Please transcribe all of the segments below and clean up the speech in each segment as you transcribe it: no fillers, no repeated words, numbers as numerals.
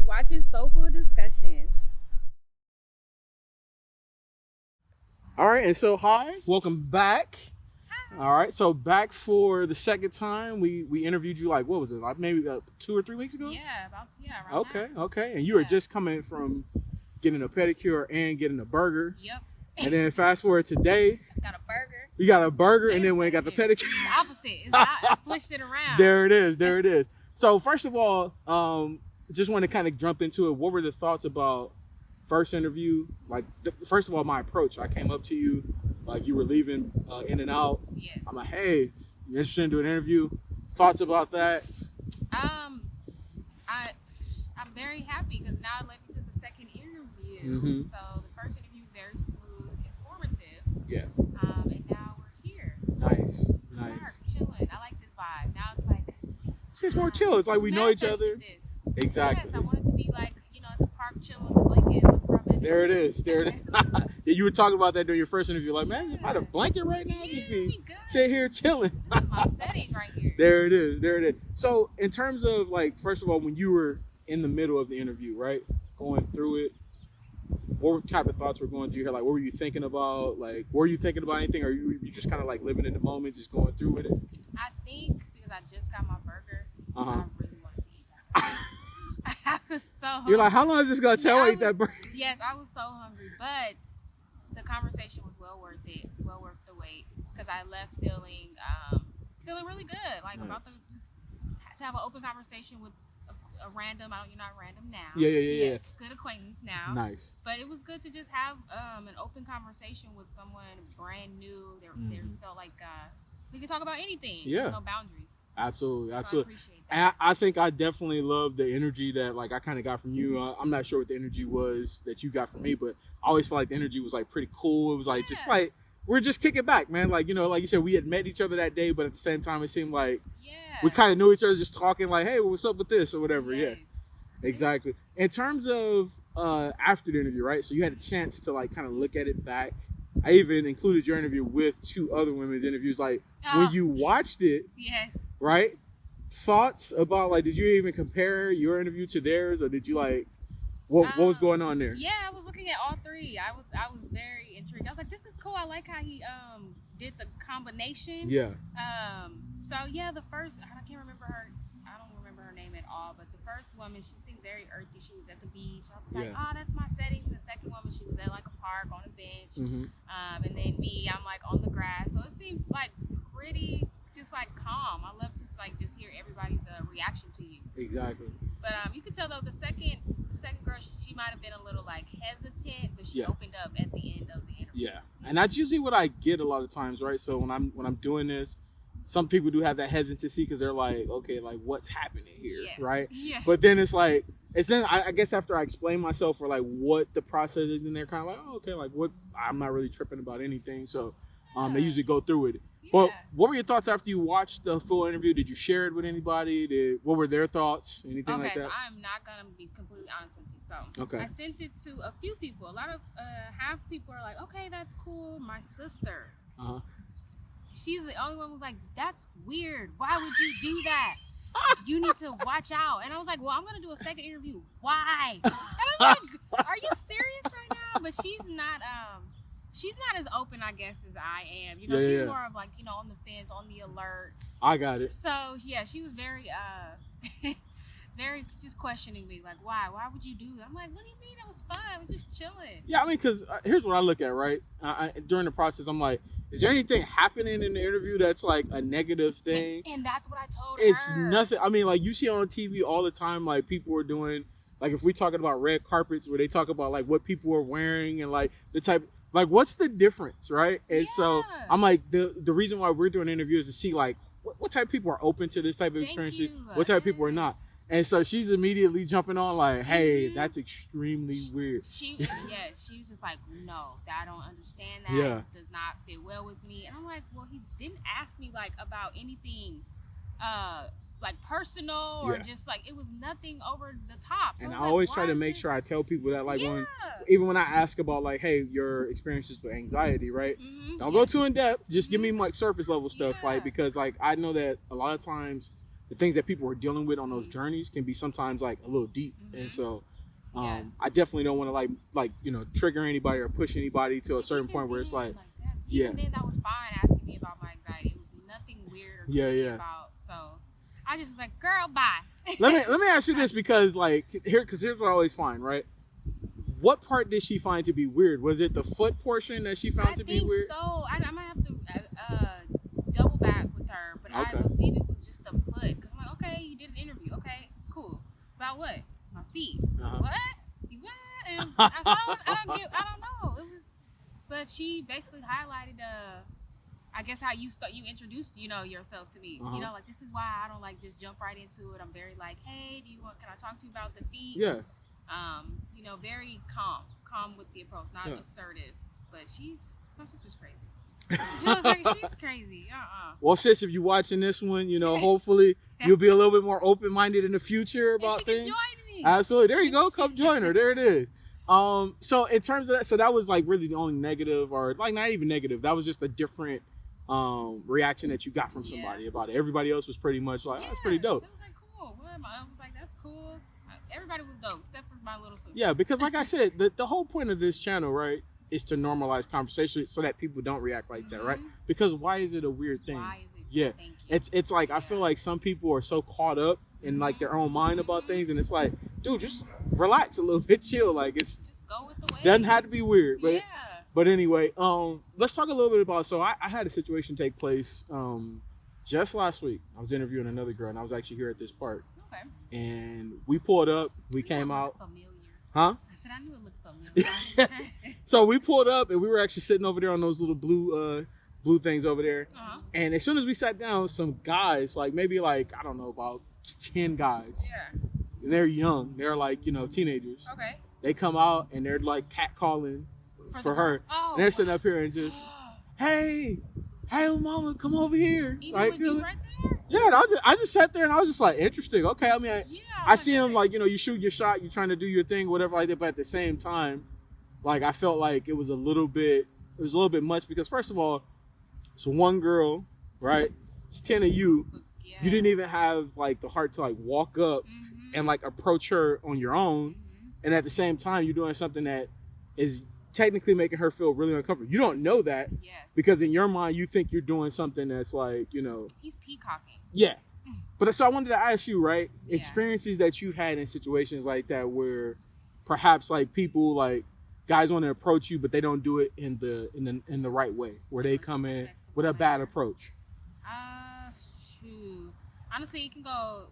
watching Soleful Discussions. All right, and so hi, welcome back. All right, so back for the second time. We interviewed you like, what was it, like maybe 2 or 3 weeks ago? Yeah, around Okay, and you were just coming from getting a pedicure and getting a burger. Yep. And then fast forward today, Got a burger. you got a burger, and then when you got the pedicure. Opposite. I switched it around. There it is. So first of all, just want to kind of jump into it. What were the thoughts about first interview? Like, first of all, my approach. I came up to you, like you were leaving in and out. Yes. I'm like, hey, you interested in doing an interview? Thoughts about that? I'm very happy because now it led me to the second interview. Mm-hmm. So the first interview very smooth, informative. Yeah. And now we're here. Nice. Park, chilling. I like this vibe. Now it's like It's more chill. It's like we know each other. This. Exactly. Yes, I want it to be like, at the park chilling with the blanket. Look where I'm at. There it is. Yeah, you were talking about that during your first interview. Like, man, if I had a blanket right now, just be sit here chilling. This is my setting right here. There it is. So in terms of like, first of all, when you were in the middle of the interview, right, going through it, what type of thoughts were going through your head? Like, what were you thinking about? Like, were you thinking about anything, or you just kind of like living in the moment, just going through with it? I think because I just got my burger, Uh-huh. I really wanted to eat that. I was so hungry. You're like, how long is this gonna take? I eat that burger. Yes, I was so hungry, but the conversation was well worth it, well worth the wait, because I left feeling really good, like Nice. about to have an open conversation with a random. You're not random now. Yeah. Yes, good acquaintance now. Nice. But it was good to just have an open conversation with someone brand new. They felt like we could talk about anything. Yeah. There's no boundaries. Absolutely. So I appreciate that. And I think I definitely love the energy that like I kind of got from you. I'm not sure what the energy was that you got from me, but I always felt like the energy was like pretty cool. It was like just like we're just kicking back, man. Like, like you said, we had met each other that day, but at the same time, it seemed like we kind of knew each other, just talking like, hey, what's up with this or whatever. Yes. Yeah, exactly. In terms of after the interview, right? So you had a chance to like kind of look at it back. I even included your interview with 2 other women's interviews. Like when you watched it, yes, right? Thoughts about like, did you even compare your interview to theirs, or did you like what was going on there? Yeah, I was looking at all 3. I was very intrigued. I was like, this is cool. I like how he did the combination. Yeah. So yeah, the first, I can't remember her. I don't remember her name at all. But the first woman, she seemed very earthy. She was at the beach. I was like, oh, that's my setting. The second woman, she was at like a park on a bench. Mm-hmm. And then me, I'm like on the grass. So it seemed like pretty, just like calm. I love to like just hear everybody's reaction to you. Exactly. But you could tell though the second girl, she might have been a little like hesitant, but she opened up at the end of the interview. Yeah, and that's usually what I get a lot of times, right? So when I'm doing this, some people do have that hesitancy because they're like, okay, like what's happening here, right? Yes. But then it's then I guess after I explain myself or like what the process is, then they're kind of like, oh, okay, like what, I'm not really tripping about anything, so they usually go through it. But what were your thoughts after you watched the full interview? Did you share it with anybody? What were their thoughts? Anything like that? Okay, so I'm not gonna be completely honest with you. So I sent it to a few people. A lot of half people are like, okay, that's cool. My sister, she's the only one who was like, that's weird. Why would you do that? You need to watch out. And I was like, well, I'm gonna do a second interview. Why? And I'm like, are you serious right now? But she's not as open, I guess, as I am. She's more of like, on the fence, on the alert. I got it. So yeah, she was very very just questioning me, like, why would you do that? I'm like, what do you mean? That was fun. We're just chilling. Yeah, I mean, because here's what I look at, right? During the process, I'm like, is there anything happening in the interview that's like a negative thing? And that's what I told her. It's nothing. I mean, like you see on TV all the time, like people are doing, like if we're talking about red carpets where they talk about like what people are wearing and like the type, like what's the difference, right? And so I'm like, the reason why we're doing interviews is to see like what type of people are open to this type of experience, what type of people are not. And so she's immediately jumping on like, hey, that's extremely weird. She was just like, no, I don't understand that. It does not fit well with me. And I'm like, well, he didn't ask me like about anything like personal or just like, it was nothing over the top. So and I like, always try to make sure I tell people that like even when I ask about like, hey, your experiences with anxiety, right? Don't go too in depth. Just give me like surface level stuff, like, because like I know that a lot of times the things that people are dealing with on those journeys can be sometimes like a little deep. And so I definitely don't want to like trigger anybody or push anybody to a certain point where it's like even then that was fine asking me about my anxiety. It was nothing weird or creepy about. So I just was like, girl, bye. let me ask you this, because like here's what I always find, right? What part did she find to be weird? Was it the foot portion that she found to be weird? I think so. I might have to double back with her, but I believe it was just the foot. Cause I'm like, okay, you did an interview. Okay, cool. About what? My feet. What? You what? And I don't know. It was, but she basically highlighted I guess how you introduced yourself to me. Like, this is why I don't like just jump right into it. I'm very like, hey, can I talk to you about the feet? Yeah. Very calm with the approach, not assertive. But my sister's crazy. She was like, she's crazy. Well, sis, if you're watching this one, hopefully you'll be a little bit more open-minded in the future about things. Join me. Absolutely. There you go. Come join her. There it is. So in terms of that, so that was like really the only negative, or like not even negative. That was just a different reaction that you got from somebody about it. Everybody else was pretty much like, that's pretty dope. It was like, cool. I was like, that's cool. Everybody was dope except for my little sister. Yeah, because like I said, the whole point of this channel, right, is to normalize conversation so that people don't react like that, right? Because why is it a weird thing? Why is it? Yeah, Thank you. it's like I feel like some people are so caught up in like their own mind about things, and it's like, dude, just relax a little bit, chill. Like just go with the way. Doesn't have to be weird, but but anyway, let's talk a little bit about. So I had a situation take place just last week. I was interviewing another girl, and I was actually here at this park. Okay. And we pulled up. We came out. Familiar. Huh? I said I knew it looked familiar. So we pulled up, and we were actually sitting over there on those little blue things over there. And as soon as we sat down, some guys, like maybe like I don't know, about 10 guys. Yeah. And they're young. They're like teenagers. Okay. They come out and they're like catcalling for her. And they're sitting up here and just, hey, mama, come over here. Even like, with you right there? Yeah, and I just sat there and I was just like, interesting. Okay, I mean, I see him like, you shoot your shot, you're trying to do your thing, whatever like that. But at the same time, like I felt like it was a little bit much, because first of all, so one girl, right? It's 10 of you. Yeah. You didn't even have like the heart to like walk up and like approach her on your own. And at the same time, you're doing something that is technically making her feel really uncomfortable. You don't know that because in your mind, you think you're doing something that's like, He's peacocking. Yeah. But so I wanted to ask you, right? Experiences that you had in situations like that where perhaps like people like guys want to approach you, but they don't do it in the right way, where they come in with a bad approach. Shoot. Honestly, it can go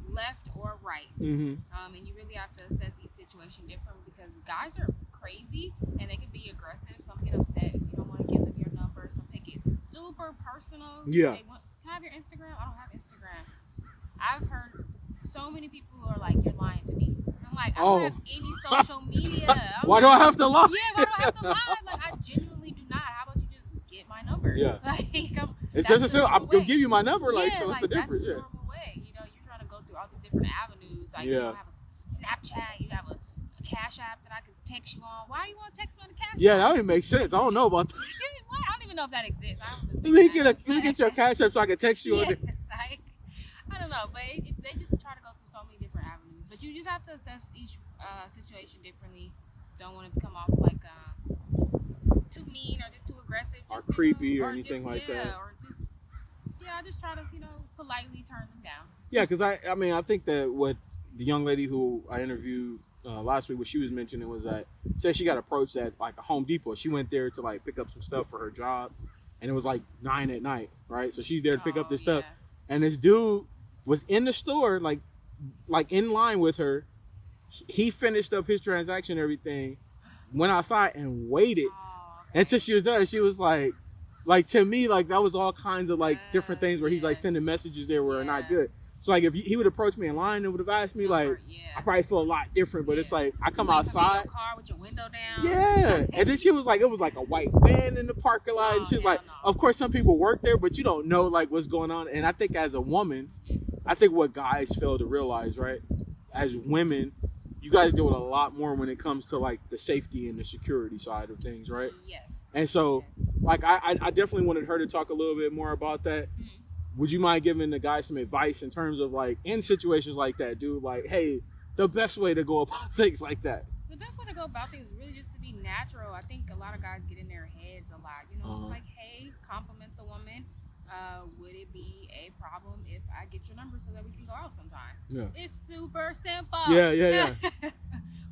left or right. And you really have to assess each situation differently, because guys are crazy and they can be aggressive. Some get upset if you don't want to give them your number. Some take it super personal. Yeah. Can I have your Instagram? I don't have Instagram. I've heard so many people who are like, you're lying to me. I'm like, I don't have any social media. Why do I have to lie? Yeah, why do I have to lie? Like, I genuinely do not. How about you just get my number? Yeah. Like, it's just a simple. I'm gonna give you my number. Like, so what's the difference? That's the normal way. You're trying to go through all these different avenues. Like, you don't have a Snapchat. You have a Cash App that I could text you on. Why do you want to text me on the Cash App? Yeah, that don't even make sense. I don't know about that. What? I don't even know if that exists. Let me get your Cash App so I can text you on it. Like, I don't know, but they just try to go through so many different avenues. But you just have to assess each situation differently. Don't want to come off like too mean or just too aggressive. Or creepy or anything like that. Or just, I just try to, politely turn them down. Yeah, because I think that what the young lady who I interviewed last week, what she was mentioning was that said she got approached at like a Home Depot. She went there to like pick up some stuff for her job, and it was like 9 at night, right? So she's there to pick up this stuff, and this dude was in the store, like in line with her. He finished up his transaction, and everything, went outside and waited until she was done. She was like to me, like that was all kinds of like different things where he's like sending messages there were not good. So like if he would approach me in line and would have asked me, like I probably feel a lot different. But it's like I come outside, your car with your window down. Yeah, and then she was like, it was like a white van in the parking lot, and she's like, of course some people work there, but you don't know like what's going on. And I think as a woman, I think what guys fail to realize, right? As women, you guys deal with a lot more when it comes to like the safety and the security side of things, right? Yes. And so, like I definitely wanted her to talk a little bit more about that. would you mind giving the guy some advice in terms of like in situations like that, dude? Like, hey, the best way to go about things like that. The best way to go about things is really just to be natural. I think a lot of guys get in their heads a lot. You know, just like, hey, compliment the woman. Would it be a problem if I get your number so that we can go out sometime? Yeah. It's super simple. Yeah.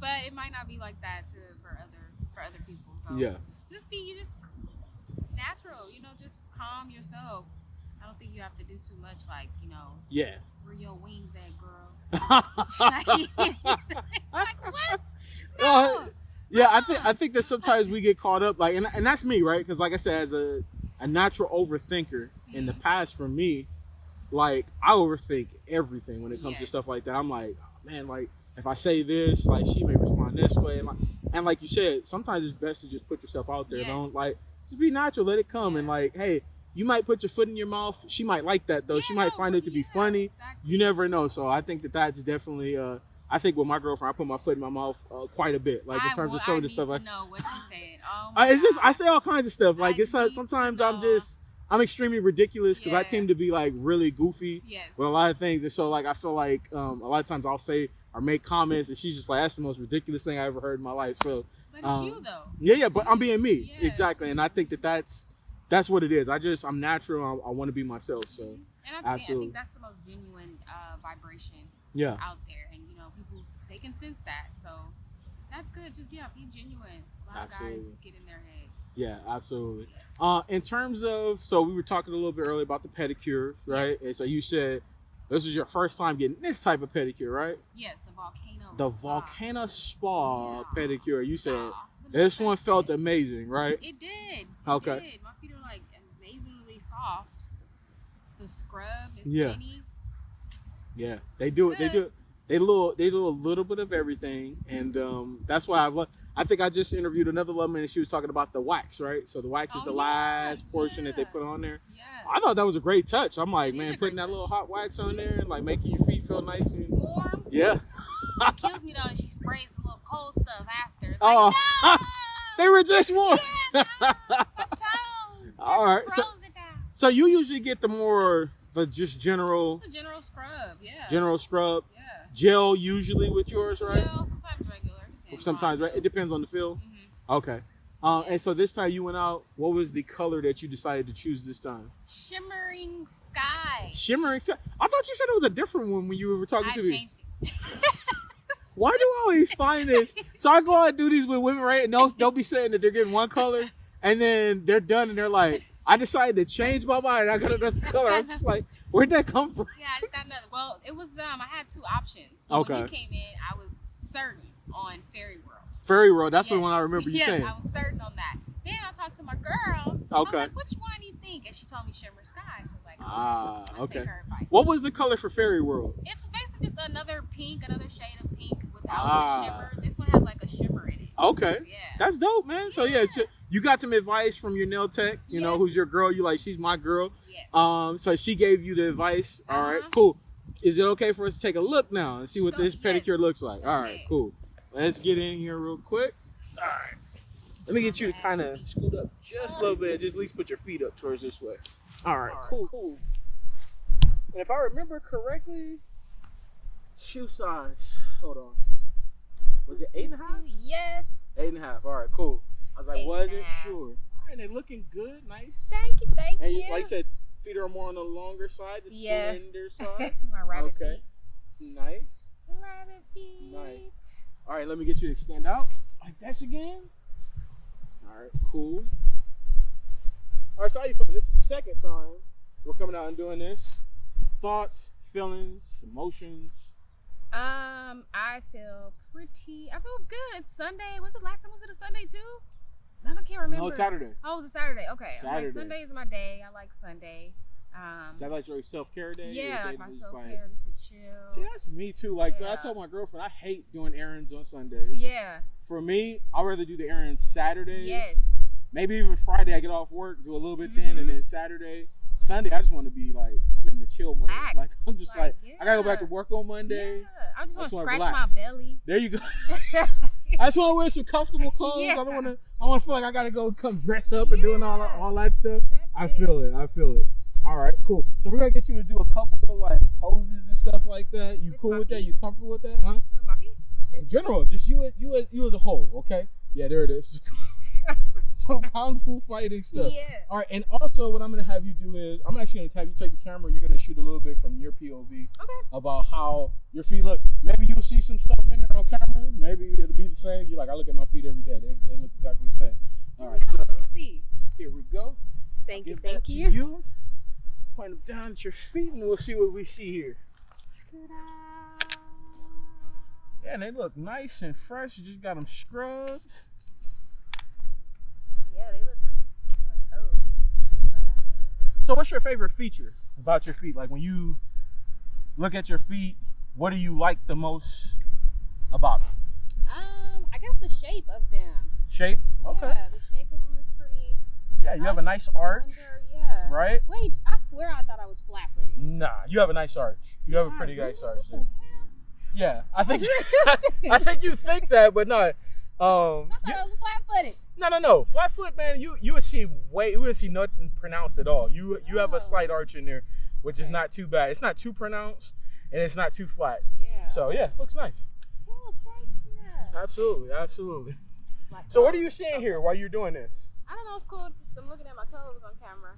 But it might not be like that for other people. So just be natural. You know, just calm yourself. I don't think you have to do too much, like, you know. Yeah. Where your wings at, girl? It's like what? No. Yeah, I think that sometimes we get caught up, like, and that's me, right? Because like I said, as a natural overthinker, in the past for me, like I overthink everything when it comes to stuff like that. I'm like, oh, man, like if I say this, like she may respond this way, and like you said, sometimes it's best to just put yourself out there. Don't like just be natural, let it come, and like, hey, you might put your foot in your mouth. She might like that though. She might find it to be funny. Exactly. You never know. So I think that's definitely. I think with my girlfriend, I put my foot in my mouth quite a bit, like in terms of some of the stuff. I need to know what you said. Oh it's just I say all kinds of stuff. Like it's sometimes I'm extremely ridiculous because I tend to be like really goofy with a lot of things, and so like I feel like a lot of times I'll say or make comments, and she's just like, "That's the most ridiculous thing I ever heard in my life." So, but it's you though. Yeah, but I'm being me, exactly, and I think that's what it is. I'm natural. I want to be myself. So, and I think that's the most genuine vibration out there, and you know, people they can sense that. So that's good. Just be genuine. A lot of guys get in their heads. Yeah, absolutely. Yes. In terms of, so we were talking a little bit earlier about the pedicures, right? Yes. And so you said this was your first time getting this type of pedicure, right? Yes, the volcano. The volcano spa pedicure. You said this one felt amazing, right? It did. Okay. It did. My feet are like amazingly soft. The scrub is Jenny. Yeah, they do it. They do it. They do a little bit of everything, and that's why I think I just interviewed another woman, and she was talking about the wax, right? So the wax is the last portion that they put on there. Yeah. I thought that was a great touch. I'm like, man, putting that little hot wax on there and like making your feet feel nice and warm. Yeah. It kills me though. She sprays a little cold stuff after. It's like, no! They were just warm. Yeah, no, my toes. All right. So you usually get the just general. It's the general scrub, General scrub. Yeah. Gel usually with yours, right? Gel, sometimes regular. Sometimes, right? It depends on the feel. Mm-hmm. Okay. And so this time you went out. What was the color that you decided to choose this time? Shimmering sky. Shimmering sky. I thought you said it was a different one when you were talking to me. I changed it. Why do I always find this? So I go out and do these with women, right? And they'll be saying that they're getting one color, and then they're done, and they're like, I decided to change my mind. I got another color. I'm just like, where'd that come from? Yeah, I just got another. Well, it was I had two options. Okay. When you came in, I was certain on Fairy World. Fairy World, that's the one I remember you saying. Yes, I was certain on that. Then I talked to my girl. Okay. I was like, which one do you think? And she told me Shimmer Sky. So I was like, okay. Take her advice. What was the color for Fairy World? It's basically just another shade of pink without the shimmer. This one has like a shimmer in it. Okay. Yeah. That's dope, man. So you got some advice from your nail tech, you know, who's your girl. You like, she's my girl. Yes. So she gave you the advice. All right, cool. Is it okay for us to take a look now and see what this pedicure looks like? All right, cool. Let's get in here real quick. All right. Let me get you to kind of scoot up just a little bit. Just at least put your feet up towards this way. All right, cool. And if I remember correctly, shoe size. Hold on. Was it 8.5? Yes. 8.5. All right, cool. I was like, wasn't sure. All right, they're looking good, nice. Thank you. And like you said, feet are more on the longer side, the slender side. My rabbit feet. Nice. Rabbit feet. Nice. All right, let me get you to extend out like this again. All right, cool. All right, so how you feeling? This is the second time we're coming out and doing this. Thoughts, feelings, emotions. I feel good. It's Sunday. Was it last time? Was it a Sunday too? I can't remember. No, Saturday. Oh, it was a Saturday. Okay. Saturday. Sunday is my day. I like Sunday. Is that like your self-care day? Yeah, like my self-care, just to chill. See, that's me too. Like, so I told my girlfriend I hate doing errands on Sundays. Yeah. For me, I'd rather do the errands Saturdays. Yes. Maybe even Friday I get off work, do a little bit then, and then Sunday I just want to be like, I'm in the chill mode. Like, I'm just like I gotta go back to work on Monday. Yeah. I just want to scratch my belly. There you go. I just want to wear some comfortable clothes. I don't want to. I want to feel like I gotta come dress up and doing all that stuff. I feel it. All right, cool. So we're gonna get you to do a couple of like poses and stuff like that. You cool with that? You comfortable with that? Huh? With my feet? In general, just you as a whole. Okay. Yeah, there it is. Some kung fu fighting stuff. Yeah. All right, and also what I'm gonna have you do is I'm actually gonna have you take the camera. You're gonna shoot a little bit from your POV about how your feet look. Maybe you'll see some stuff in there on camera. Maybe it'll be the same. You're like, I look at my feet every day. They look exactly the same. All right. So we'll see. here we go. Thank you. Thank you. Point them down at your feet, and we'll see what we see here. Ta-da. Yeah, and they look nice and fresh. You just got them scrubbed. Yeah, they look on toes. Wow. So what's your favorite feature about your feet? Like when you look at your feet, what do you like the most about them? I guess the shape of them. Shape? Okay. Yeah, the shape of them is pretty. Yeah, you have a nice arch. Yeah. Right? Wait, I swear I thought I was flat-footed. Nah, you have a nice arch. You have a pretty nice arch. What the hell? Yeah, I think I think you think that, but no. I thought I was flat-footed. No. Flat foot, man. You would see nothing pronounced at all. You have a slight arch in there, which is not too bad. It's not too pronounced, and it's not too flat. Yeah. So yeah, looks nice. Oh, thank you. Absolutely. So what are you seeing here while you're doing this? I don't know. It's cool. I'm looking at my toes on camera.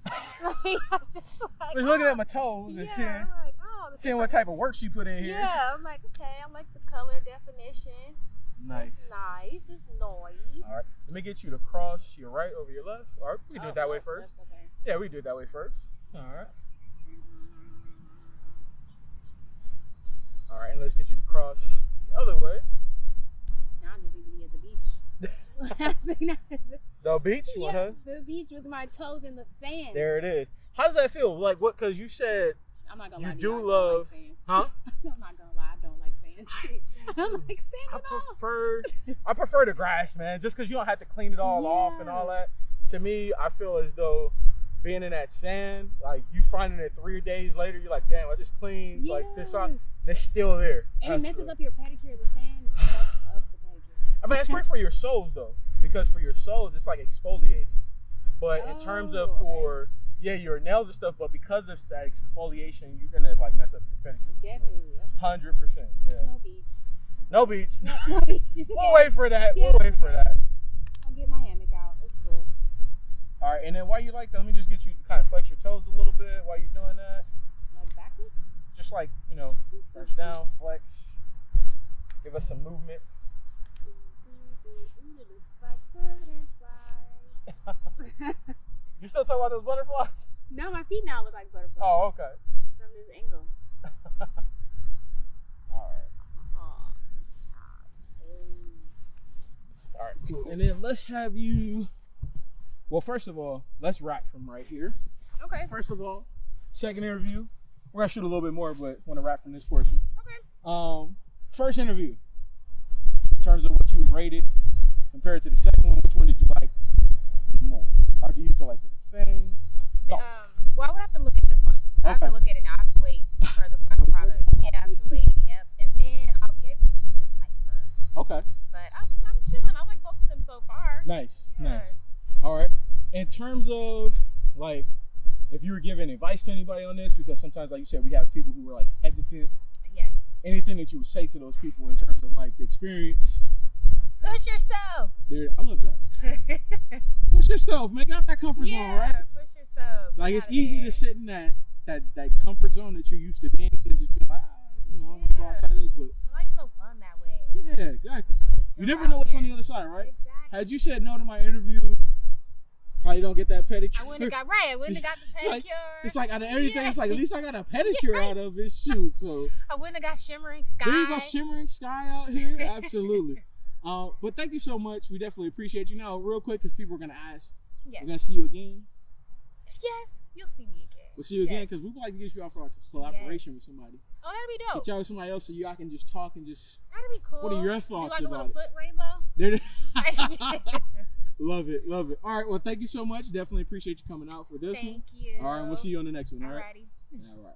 I'm just like, Looking at my toes and seeing, I'm like, seeing what type of work she put in here. Yeah, I'm like, okay, I like the color definition. Nice. It's nice. It's nice. All right, let me get you to cross your right over your left. All right, we can do it that way first. Okay. Yeah, we do it that way first. All right. All right, and let's get you to cross the other way. Now I just need to be at the beach. The beach? Yeah, huh? the beach with my toes in the sand. There it is. How does that feel? Like what? Because you said I'm not gonna you lie. do I don't love, like sand. huh? I'm not gonna lie. I don't like sand. I don't like sand at all. I prefer the grass, man. Just because you don't have to clean it all off and all that. To me, I feel as though being in that sand, like you finding it 3 days later, you're like, damn, I just cleaned like this off. It's still there. And it messes up your pedicure. The sand fucks up the pedicure. I mean, it's great for your soles though, because for your soles, it's like exfoliating. But in terms of your nails and stuff, but because of that exfoliation, you're gonna like mess up your pedicure. Definitely. 100%. Yeah. No beach. No beach. No beach. We'll wait for that. Yeah. We'll wait for that. I'll get my hammock out. It's cool. All right, and then while you like that, let me just get you to kind of flex your toes a little bit while you're doing that. Like backwards? Just like, press down, flex. Give us some movement. You still talking about those butterflies? No, my feet now look like butterflies. Oh, okay. From this angle. All right. Oh, toes. All right, cool. And then let's have you. Well, first of all, let's rack from right here. Okay. First of all, second interview. We're gonna shoot a little bit more, but want to wrap from this portion. Okay. First interview. In terms of what you would rate it compared to the second one, which one did you like more? Or do you feel like they're the same? Thoughts? Well, I would have to look at this one. I have to look at it now. I have to wait for the final product. Yeah, I have to wait. Yep. And then I'll be able to decipher. Okay. But I'm chilling. I like both of them so far. Nice. Yeah. Nice. All right. In terms of like, if you were giving advice to anybody on this, because sometimes, like you said, we have people who were like hesitant. Yes. Anything that you would say to those people in terms of like the experience? Push yourself. There, I love that. Push yourself, man. Get out that comfort zone, right? Push yourself. Like it's easy to sit in that comfort zone that you're used to being in and just be like, I want to go outside of this, but life's so fun that way. Yeah, exactly. You never know what's on the other side, right? Exactly. Had you said no to my interview, probably don't get that pedicure. I wouldn't have got right. I wouldn't have got the pedicure. It's like out of everything, it's like at least I got a pedicure out of it. Shoot, so I wouldn't have got shimmering sky. There you go, shimmering sky out here. Absolutely. But thank you so much. We definitely appreciate you. Now, real quick, because people are gonna ask. Yes. We're gonna see you again. Yes, you'll see me again. We'll see you again because we would like to get you out for a collaboration with somebody. Oh, that'd be dope. Get y'all with somebody else so y'all can just talk and just. That'd be cool. What are your thoughts do like about a little it? Foot rainbow. Love it, love it. All right, well, thank you so much. Definitely appreciate you coming out for this one. Thank you. All right, we'll see you on the next one. All right. Alrighty. All right.